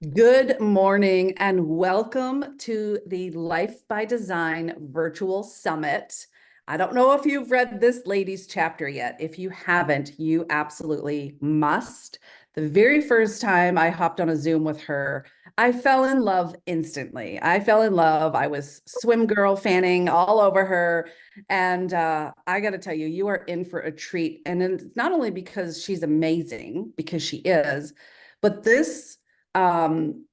Good morning and welcome to the Life by Design Virtual Summit. I don't know if you've read this lady's chapter yet. If you haven't, you absolutely must. The very first time I hopped on a Zoom with her, I fell in love instantly. I fell in love. I was swim girl fanning all over her. And I got to tell you, you are in for a treat. And it's not only because she's amazing, because she is, but this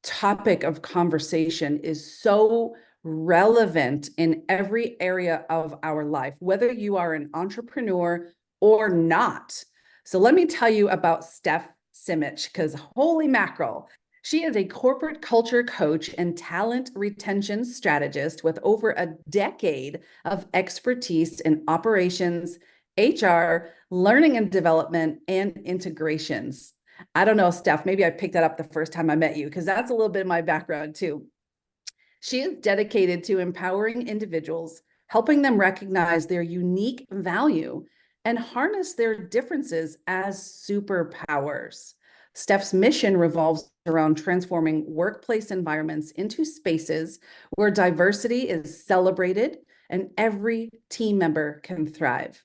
topic of conversation is so relevant in every area of our life, whether you are an entrepreneur or not. So let me tell you about Stef Simich, because holy mackerel, she is a corporate culture coach and talent retention strategist with over a decade of expertise in operations, HR, learning and development, and integrations. I don't know, Steph, maybe I picked that up the first time I met you because that's a little bit of my background too. She is dedicated to empowering individuals, helping them recognize their unique value and harness their differences as superpowers. Steph's mission revolves around transforming workplace environments into spaces where diversity is celebrated and every team member can thrive.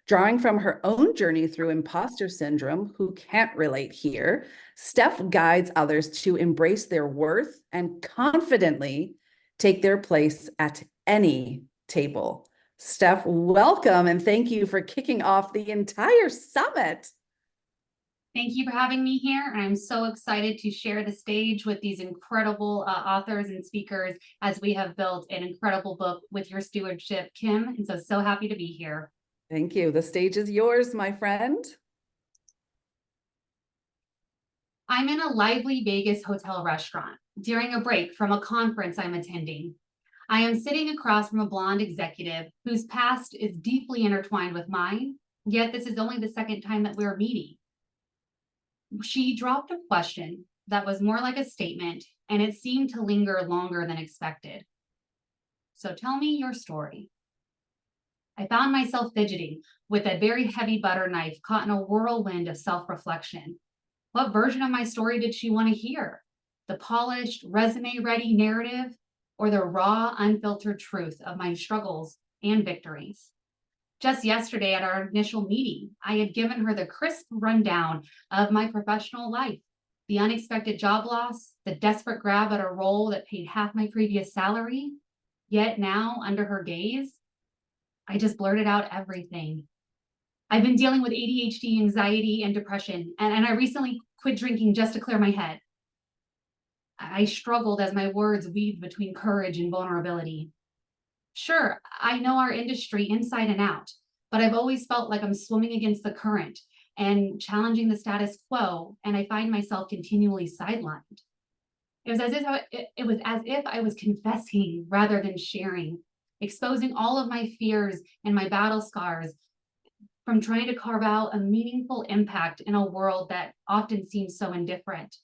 Drawing from her own journey through imposter syndrome, who can't relate here, Steph guides others to embrace their worth and confidently take their place at any table. Steph, welcome and thank you for kicking off the entire summit. Thank you for having me here. I'm so excited to share the stage with these incredible authors and speakers as we have built an incredible book with your stewardship, Kim. And so happy to be here. Thank you. The stage is yours, my friend. I'm in a lively Vegas hotel restaurant during a break from a conference I'm attending. I am sitting across from a blonde executive whose past is deeply intertwined with mine, yet this is only the second time that we're meeting. She dropped a question that was more like a statement, and it seemed to linger longer than expected. So tell me your story. I found myself fidgeting with a very heavy butter knife caught in a whirlwind of self-reflection. What version of my story did she want to hear? The polished, resume-ready narrative, or the raw, unfiltered truth of my struggles and victories? Just yesterday at our initial meeting, I had given her the crisp rundown of my professional life, the unexpected job loss, the desperate grab at a role that paid half my previous salary. Yet now, under her gaze, I just blurted out everything. I've been dealing with ADHD, anxiety, and depression, and I recently quit drinking just to clear my head. I struggled as my words weaved between courage and vulnerability. Sure, I know our industry inside and out, but I've always felt like I'm swimming against the current and challenging the status quo, and I find myself continually sidelined. It was as if I was confessing rather than sharing, exposing all of my fears and my battle scars from trying to carve out a meaningful impact in a world that often seems so indifferent.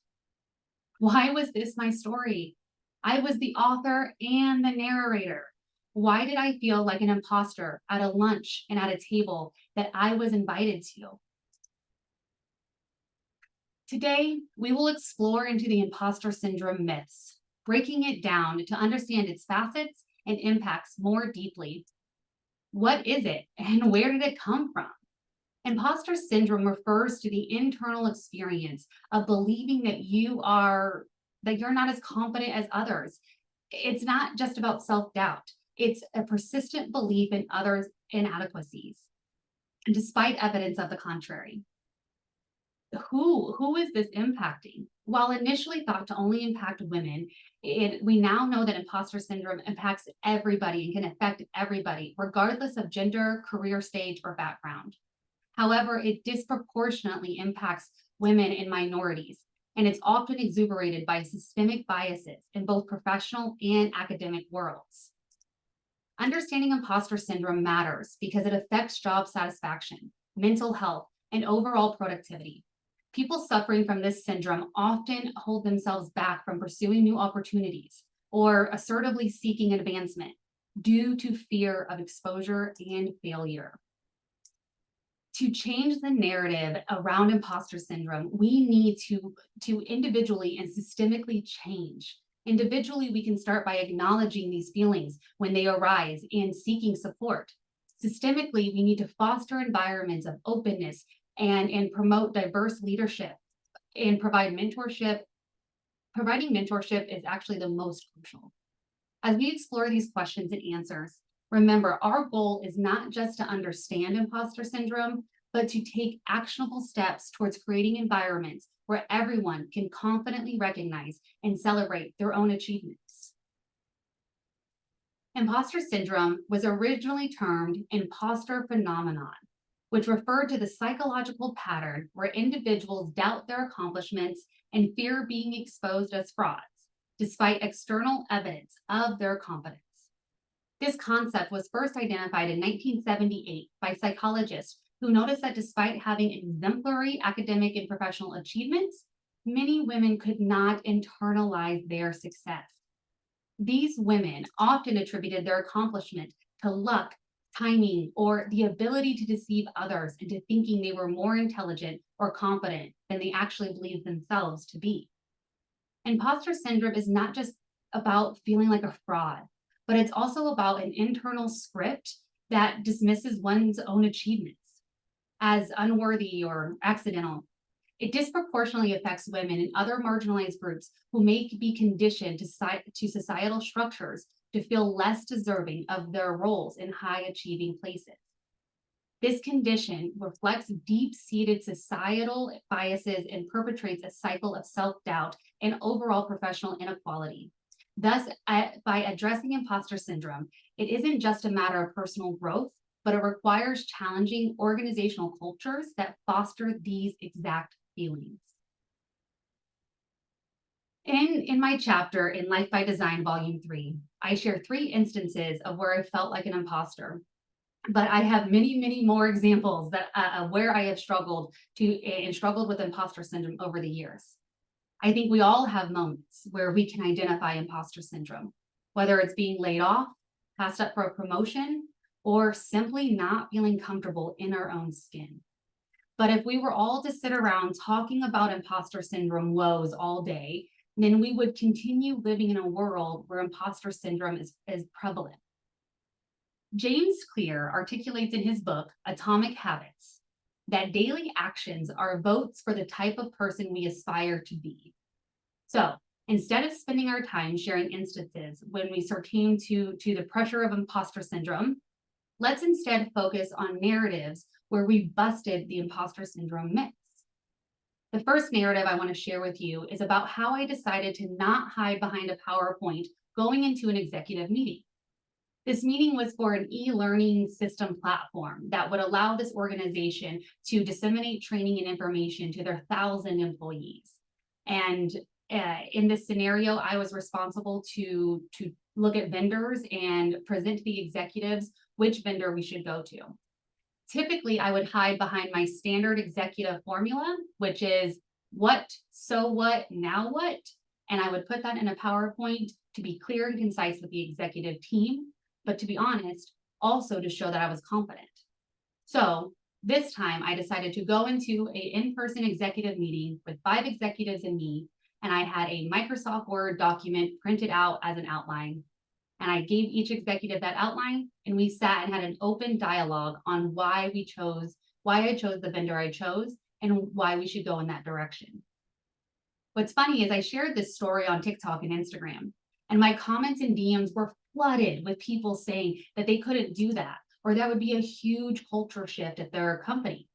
Why was this my story? I was the author and the narrator. Why did I feel like an imposter at a lunch and at a table that I was invited to? Today, we will explore into the imposter syndrome myths, breaking it down to understand its facets and impacts more deeply. What is it and where did it come from? Imposter syndrome refers to the internal experience of believing that you're not as confident as others. It's not just about self-doubt. It's a persistent belief in others' inadequacies, despite evidence of the contrary. Who is this impacting? While initially thought to only impact women, we now know that imposter syndrome impacts everybody and can affect everybody, regardless of gender, career stage, or background. However, it disproportionately impacts women and minorities, and it's often exuberated by systemic biases in both professional and academic worlds. Understanding imposter syndrome matters because it affects job satisfaction, mental health, and overall productivity. People suffering from this syndrome often hold themselves back from pursuing new opportunities or assertively seeking advancement due to fear of exposure and failure. To change the narrative around imposter syndrome, we need to individually and systemically change. Individually, we can start by acknowledging these feelings when they arise and seeking support. Systemically, we need to foster environments of openness and promote diverse leadership and provide mentorship. Providing mentorship is actually the most crucial. As we explore these questions and answers, remember, our goal is not just to understand imposter syndrome, but to take actionable steps towards creating environments where everyone can confidently recognize and celebrate their own achievements. Imposter syndrome was originally termed Imposter Phenomenon, which referred to the psychological pattern where individuals doubt their accomplishments and fear being exposed as frauds, despite external evidence of their competence. This concept was first identified in 1978 by psychologists who noticed that despite having exemplary academic and professional achievements, many women could not internalize their success. These women often attributed their accomplishment to luck, timing, or the ability to deceive others into thinking they were more intelligent or competent than they actually believed themselves to be. Imposter syndrome is not just about feeling like a fraud, but it's also about an internal script that dismisses one's own achievements as unworthy or accidental. It disproportionately affects women and other marginalized groups who may be conditioned to societal structures to feel less deserving of their roles in high-achieving places. This condition reflects deep-seated societal biases and perpetrates a cycle of self-doubt and overall professional inequality. Thus, by addressing imposter syndrome, it isn't just a matter of personal growth, but it requires challenging organizational cultures that foster these exact feelings. In my chapter in Life by Design, Volume 3, I share 3 instances of where I felt like an imposter. But I have many, many more examples that where I have struggled with imposter syndrome over the years. I think we all have moments where we can identify imposter syndrome, whether it's being laid off, passed up for a promotion, or simply not feeling comfortable in our own skin. But if we were all to sit around talking about imposter syndrome woes all day, then we would continue living in a world where imposter syndrome is prevalent. James Clear articulates in his book, Atomic Habits, that daily actions are votes for the type of person we aspire to be. So instead of spending our time sharing instances when we succumb to the pressure of imposter syndrome, let's instead focus on narratives where we busted the imposter syndrome myths. The first narrative I want to share with you is about how I decided to not hide behind a PowerPoint going into an executive meeting. This meeting was for an e-learning system platform that would allow this organization to disseminate training and information to their 1,000 employees. And in this scenario, I was responsible to look at vendors and present to the executives which vendor we should go to. Typically, I would hide behind my standard executive formula, which is what, so what, now what? And I would put that in a PowerPoint to be clear and concise with the executive team, but to be honest, also to show that I was confident. So this time I decided to go into an in-person executive meeting with 5 executives and me, and I had a Microsoft Word document printed out as an outline. And I gave each executive that outline, and we sat and had an open dialogue on why I chose the vendor I chose and why we should go in that direction. What's funny is I shared this story on TikTok and Instagram, and my comments and DMs were flooded with people saying that they couldn't do that, or that would be a huge culture shift at their company.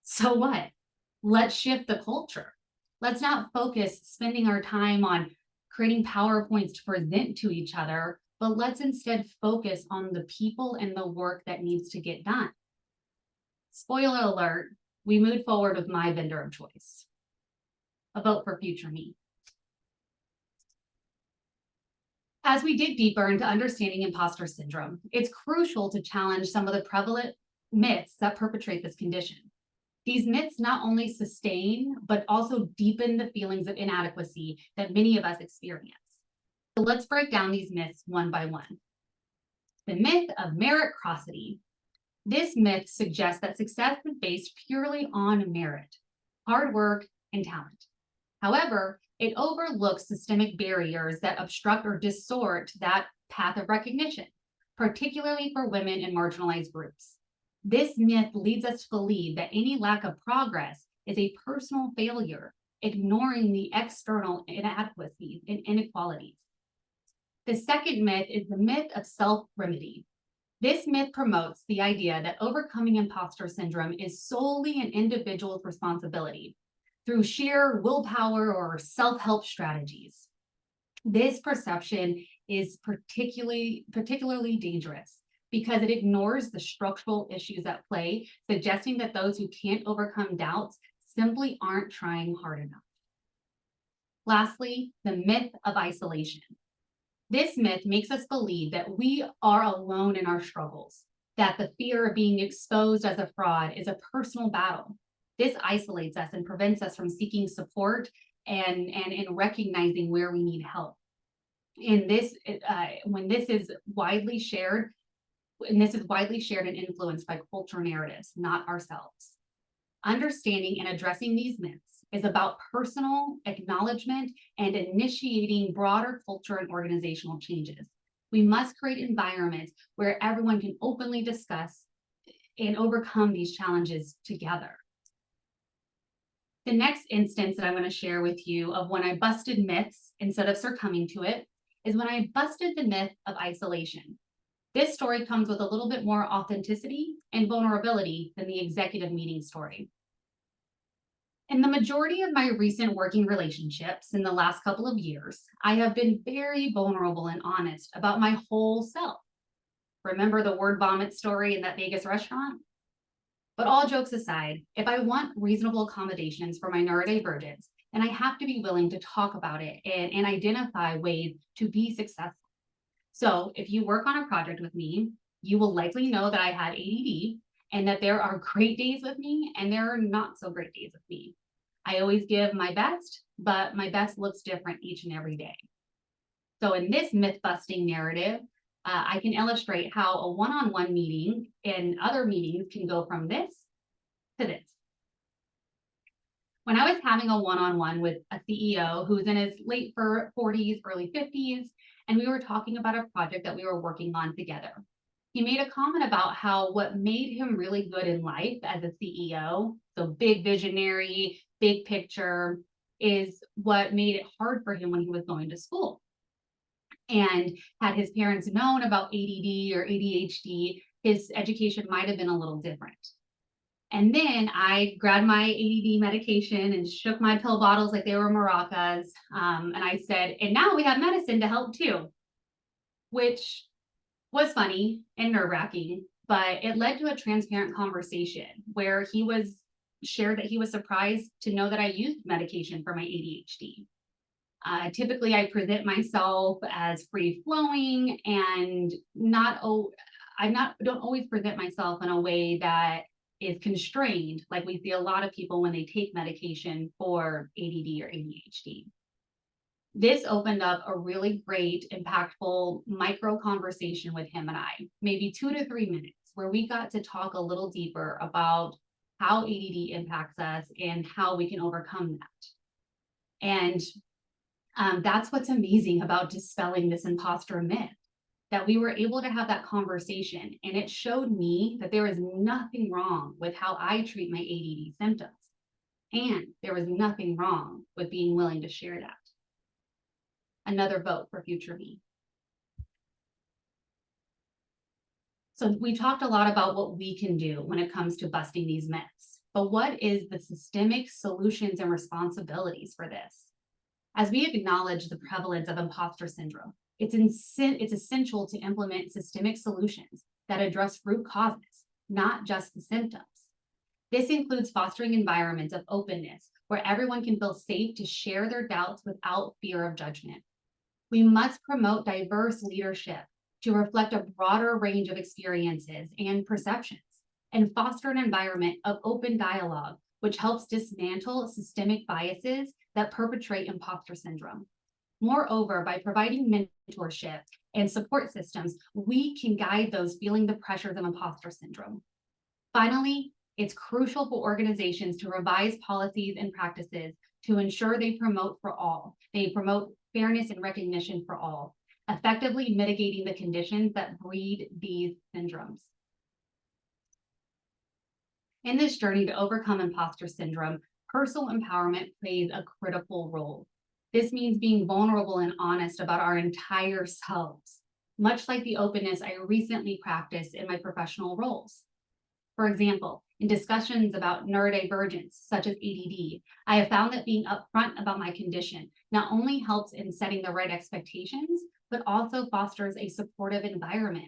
So what? Let's shift the culture. Let's not focus spending our time on creating PowerPoints to present to each other, but let's instead focus on the people and the work that needs to get done. Spoiler alert, we moved forward with my vendor of choice. A vote for future me. As we dig deeper into understanding imposter syndrome, it's crucial to challenge some of the prevalent myths that perpetrate this condition. These myths not only sustain, but also deepen the feelings of inadequacy that many of us experience. So let's break down these myths one by one. The myth of meritocracy. This myth suggests that success is based purely on merit, hard work, and talent. However, it overlooks systemic barriers that obstruct or distort that path of recognition, particularly for women and marginalized groups. This myth leads us to believe that any lack of progress is a personal failure, ignoring the external inadequacies and inequalities. The second myth is the myth of self-remedy. This myth promotes the idea that overcoming imposter syndrome is solely an individual's responsibility through sheer willpower or self-help strategies. This perception is particularly dangerous because it ignores the structural issues at play, suggesting that those who can't overcome doubts simply aren't trying hard enough. Lastly, the myth of isolation. This myth makes us believe that we are alone in our struggles, that the fear of being exposed as a fraud is a personal battle. This isolates us and prevents us from seeking support and recognizing where we need help. And this, when this is widely shared, and influenced by culture narratives, not ourselves. Understanding and addressing these myths is about personal acknowledgement and initiating broader culture and organizational changes. We must create environments where everyone can openly discuss and overcome these challenges together. The next instance that I'm going to share with you of when I busted myths instead of succumbing to it is when I busted the myth of isolation. This story comes with a little bit more authenticity and vulnerability than the executive meeting story. In the majority of my recent working relationships in the last couple of years, I have been very vulnerable and honest about my whole self. Remember the word vomit story in that Vegas restaurant? But all jokes aside, if I want reasonable accommodations for my neurodivergence, then I have to be willing to talk about it and identify ways to be successful. So if you work on a project with me, you will likely know that I have ADD and that there are great days with me and there are not so great days with me. I always give my best, but my best looks different each and every day. So in this myth-busting narrative, I can illustrate how a one-on-one meeting and other meetings can go from this to this. When I was having a one-on-one with a CEO who's in his late 40s, early 50s, and we were talking about a project that we were working on together. He made a comment about how what made him really good in life as a CEO, so big visionary, big picture, is what made it hard for him when he was going to school. And had his parents known about ADD or ADHD, his education might have been a little different. And then I grabbed my ADD medication and shook my pill bottles like they were maracas. And I said, and now we have medicine to help too, which was funny and nerve-wracking, but it led to a transparent conversation where he shared that he was surprised to know that I used medication for my ADHD. Typically, I present myself as free-flowing and don't always present myself in a way that is constrained, like we see a lot of people when they take medication for ADD or ADHD. This opened up a really great, impactful micro conversation with him and I, maybe 2 to 3 minutes, where we got to talk a little deeper about how ADD impacts us and how we can overcome that. And that's what's amazing about dispelling this imposter myth, that we were able to have that conversation, and it showed me that there is nothing wrong with how I treat my ADD symptoms. And there was nothing wrong with being willing to share that. Another vote for future me. So we talked a lot about what we can do when it comes to busting these myths, but what is the systemic solutions and responsibilities for this? As we acknowledge the prevalence of imposter syndrome, it's essential to implement systemic solutions that address root causes, not just the symptoms. This includes fostering environments of openness where everyone can feel safe to share their doubts without fear of judgment. We must promote diverse leadership to reflect a broader range of experiences and perceptions, and foster an environment of open dialogue, which helps dismantle systemic biases that perpetrate imposter syndrome. Moreover, by providing mentorship and support systems, we can guide those feeling the pressures of imposter syndrome. Finally, it's crucial for organizations to revise policies and practices to ensure they promote for all. They promote fairness and recognition for all, effectively mitigating the conditions that breed these syndromes. In this journey to overcome imposter syndrome, personal empowerment plays a critical role. This means being vulnerable and honest about our entire selves, much like the openness I recently practiced in my professional roles. For example, in discussions about neurodivergence, such as ADD, I have found that being upfront about my condition not only helps in setting the right expectations, but also fosters a supportive environment.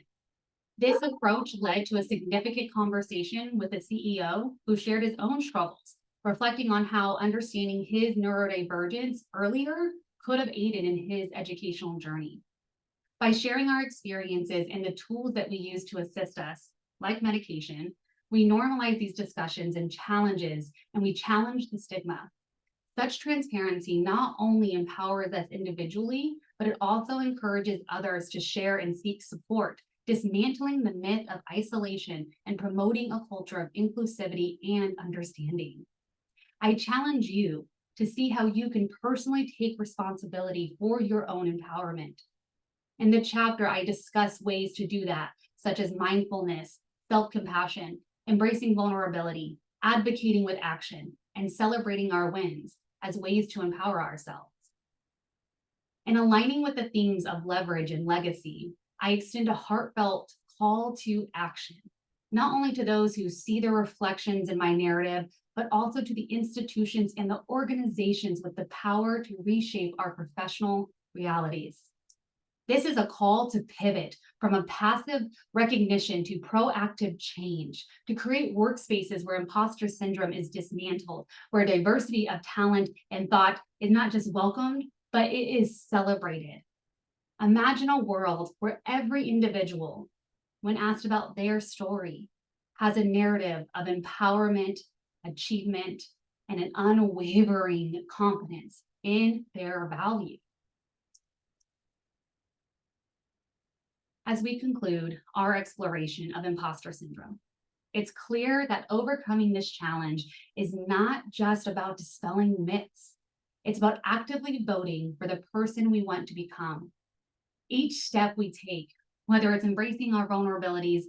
This approach led to a significant conversation with a CEO who shared his own struggles, reflecting on how understanding his neurodivergence earlier could have aided in his educational journey. By sharing our experiences and the tools that we use to assist us, like medication, we normalize these discussions and challenges, and we challenge the stigma. Such transparency not only empowers us individually, but it also encourages others to share and seek support, dismantling the myth of isolation and promoting a culture of inclusivity and understanding. I challenge you to see how you can personally take responsibility for your own empowerment. In the chapter, I discuss ways to do that, such as mindfulness, self-compassion, embracing vulnerability, advocating with action, and celebrating our wins as ways to empower ourselves. In aligning with the themes of leverage and legacy, I extend a heartfelt call to action, not only to those who see their reflections in my narrative, but also to the institutions and the organizations with the power to reshape our professional realities. This is a call to pivot from a passive recognition to proactive change, to create workspaces where imposter syndrome is dismantled, where diversity of talent and thought is not just welcomed, but it is celebrated. Imagine a world where every individual, when asked about their story, has a narrative of empowerment, achievement, and an unwavering confidence in their value. As we conclude our exploration of imposter syndrome, it's clear that overcoming this challenge is not just about dispelling myths. It's about actively voting for the person we want to become. Each step we take, whether it's embracing our vulnerabilities,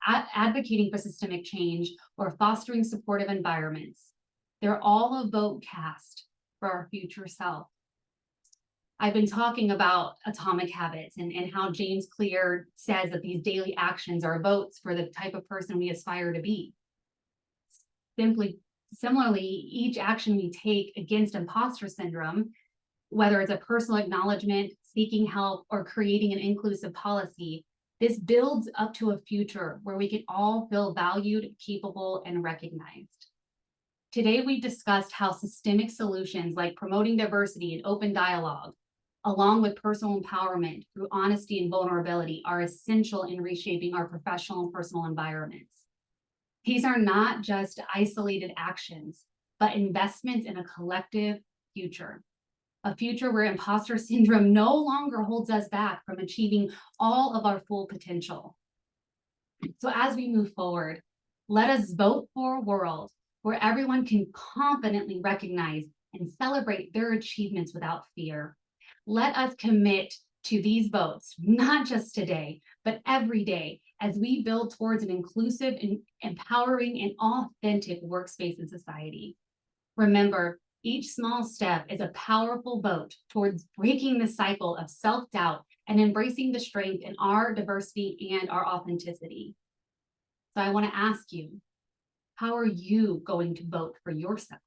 advocating for systemic change, or fostering supportive environments, they're all a vote cast for our future self. I've been talking about atomic habits and how James Clear says that these daily actions are votes for the type of person we aspire to be. Similarly, each action we take against imposter syndrome, whether it's a personal acknowledgement, seeking help, or creating an inclusive policy, this builds up to a future where we can all feel valued, capable, and recognized. Today, we discussed how systemic solutions like promoting diversity and open dialogue, along with personal empowerment through honesty and vulnerability, are essential in reshaping our professional and personal environments. These are not just isolated actions, but investments in a collective future. A future where imposter syndrome no longer holds us back from achieving all of our full potential. So as we move forward, let us vote for a world where everyone can confidently recognize and celebrate their achievements without fear. Let us commit to these votes, not just today, but every day, as we build towards an inclusive and empowering and authentic workspace and society. Remember, each small step is a powerful vote towards breaking the cycle of self-doubt and embracing the strength in our diversity and our authenticity. So I want to ask you, how are you going to vote for yourself?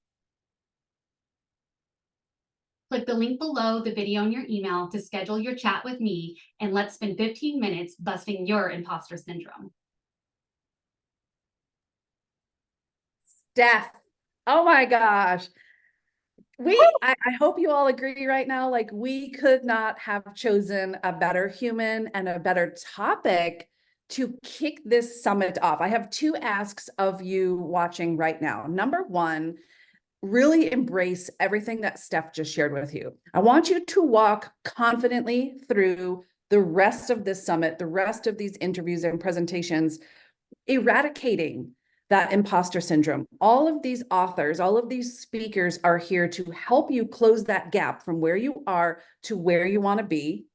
Click the link below the video in your email to schedule your chat with me, and let's spend 15 minutes busting your imposter syndrome. Stef, oh my gosh. I hope you all agree right now, like we could not have chosen a better human and a better topic to kick this summit off. I have two asks of you watching right now. Number one, really embrace everything that Stef just shared with you. I want you to walk confidently through the rest of this summit, the rest of these interviews and presentations, eradicating that imposter syndrome. All of these authors, all of these speakers are here to help you close that gap from where you are to where you want to be.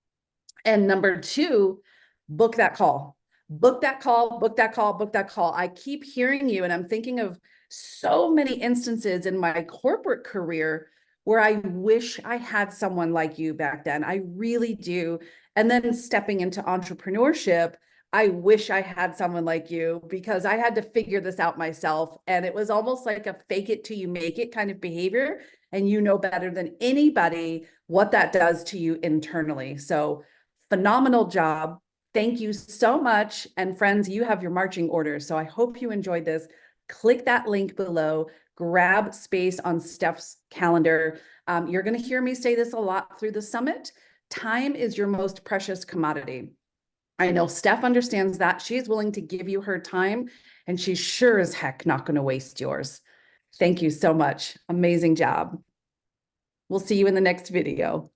And number two, book that call. Book that call, book that call, book that call. I keep hearing you, and I'm thinking of so many instances in my corporate career where I wish I had someone like you back then. I really do. And then stepping into entrepreneurship, I wish I had someone like you because I had to figure this out myself. And it was almost like a fake it till you make it kind of behavior. And you know better than anybody what that does to you internally. So, phenomenal job. Thank you so much. And friends, you have your marching orders. So I hope you enjoyed this. Click that link below, grab space on Stef's calendar. You're going to hear me say this a lot through the summit. Time is your most precious commodity. I know Stef understands that. She's willing to give you her time, and she's sure as heck not going to waste yours. Thank you so much. Amazing job. We'll see you in the next video.